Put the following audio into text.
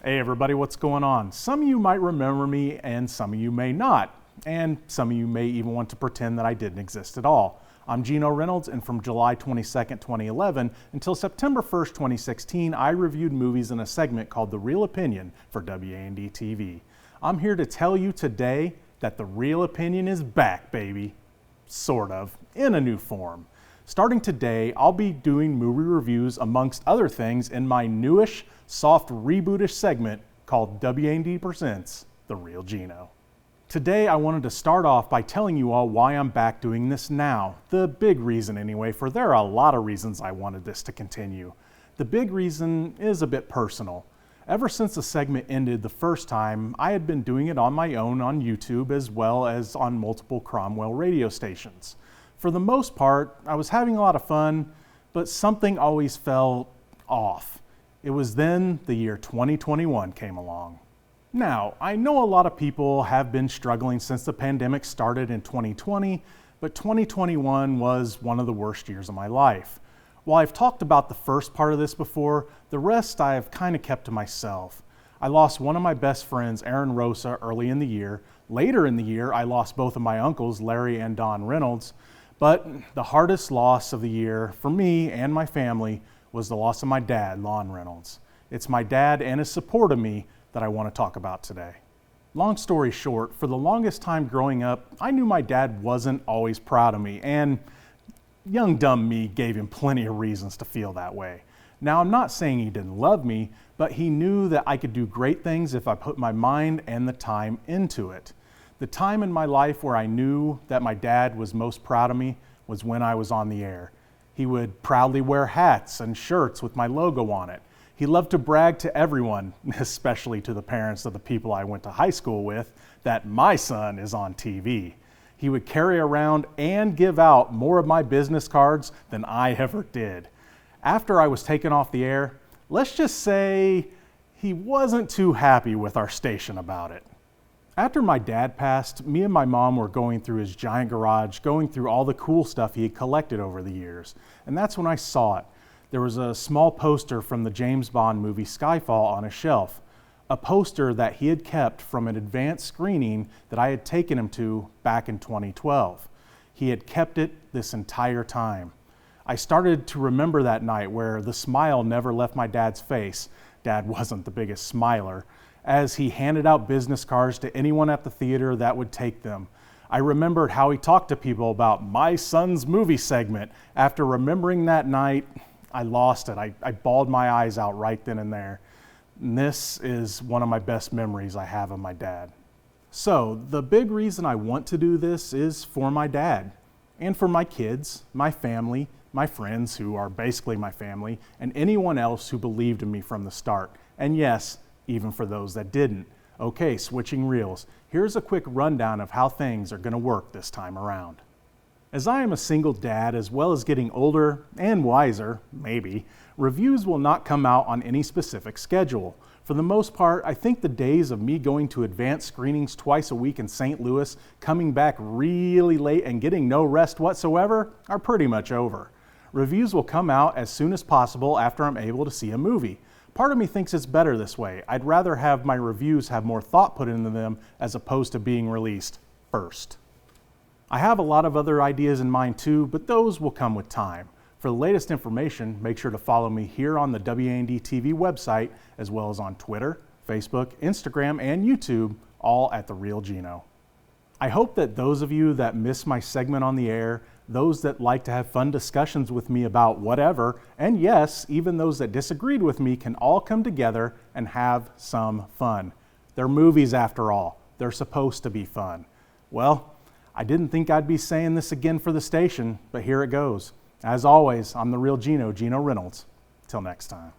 Hey everybody, what's going on? Some of you might remember me and some of you may not. And some of you may even want to pretend that I didn't exist at all. I'm Geno Reynolds, and from July 22nd, 2011 until September 1st, 2016, I reviewed movies in a segment called The Reel Opinion for WAND TV. I'm here to tell you today that The Reel Opinion is back, baby. Sort of, in a new form. Starting today, I'll be doing movie reviews amongst other things in my newish, soft rebootish segment called WAND Presents The Reel Geno. Today I wanted to start off by telling you all why I'm back doing this now. The big reason anyway, for there are a lot of reasons I wanted this to continue. The big reason is a bit personal. Ever since the segment ended the first time, I had been doing it on my own on YouTube as well as on multiple Cromwell radio stations. For the most part, I was having a lot of fun, but something always felt off. It was then the year 2021 came along. Now, I know a lot of people have been struggling since the pandemic started in 2020, but 2021 was one of the worst years of my life. While I've talked about the first part of this before, the rest I have kind of kept to myself. I lost one of my best friends, Aaron Rosa, early in the year. Later in the year, I lost both of my uncles, Larry and Don Reynolds. But the hardest loss of the year for me and my family was the loss of my dad, Lon Reynolds. It's my dad and his support of me that I want to talk about today. Long story short, for the longest time growing up, I knew my dad wasn't always proud of me, and young dumb me gave him plenty of reasons to feel that way. Now, I'm not saying he didn't love me, but he knew that I could do great things if I put my mind and the time into it. The time in my life where I knew that my dad was most proud of me was when I was on the air. He would proudly wear hats and shirts with my logo on it. He loved to brag to everyone, especially to the parents of the people I went to high school with, that my son is on TV. He would carry around and give out more of my business cards than I ever did. After I was taken off the air, let's just say he wasn't too happy with our station about it. After my dad passed, me and my mom were going through his giant garage, going through all the cool stuff he had collected over the years. And that's when I saw it. There was a small poster from the James Bond movie Skyfall on a shelf. A poster that he had kept from an advanced screening that I had taken him to back in 2012. He had kept it this entire time. I started to remember that night where the smile never left my dad's face. Dad wasn't the biggest smiler, as he handed out business cards to anyone at the theater that would take them. I remembered how he talked to people about my son's movie segment. After remembering that night, I lost it. I bawled my eyes out right then and there. And this is one of my best memories I have of my dad. So the big reason I want to do this is for my dad and for my kids, my family, my friends who are basically my family, and anyone else who believed in me from the start. And yes, even for those that didn't. Okay, switching reels. Here's a quick rundown of how things are going to work this time around. As I am a single dad, as well as getting older and wiser, maybe, reviews will not come out on any specific schedule. For the most part, I think the days of me going to advanced screenings twice a week in St. Louis, coming back really late and getting no rest whatsoever are pretty much over. Reviews will come out as soon as possible after I'm able to see a movie. Part of me thinks it's better this way. I'd rather have my reviews have more thought put into them as opposed to being released first. I have a lot of other ideas in mind too, but those will come with time. For the latest information, make sure to follow me here on the WAND TV website, as well as on Twitter, Facebook, Instagram, and YouTube, all at The Reel Geno. I hope that those of you that miss my segment on the air, those that like to have fun discussions with me about whatever, and yes, even those that disagreed with me can all come together and have some fun. They're movies after all. They're supposed to be fun. Well, I didn't think I'd be saying this again for the station, but here it goes. As always, I'm The Reel Geno, Geno Reynolds. Till next time.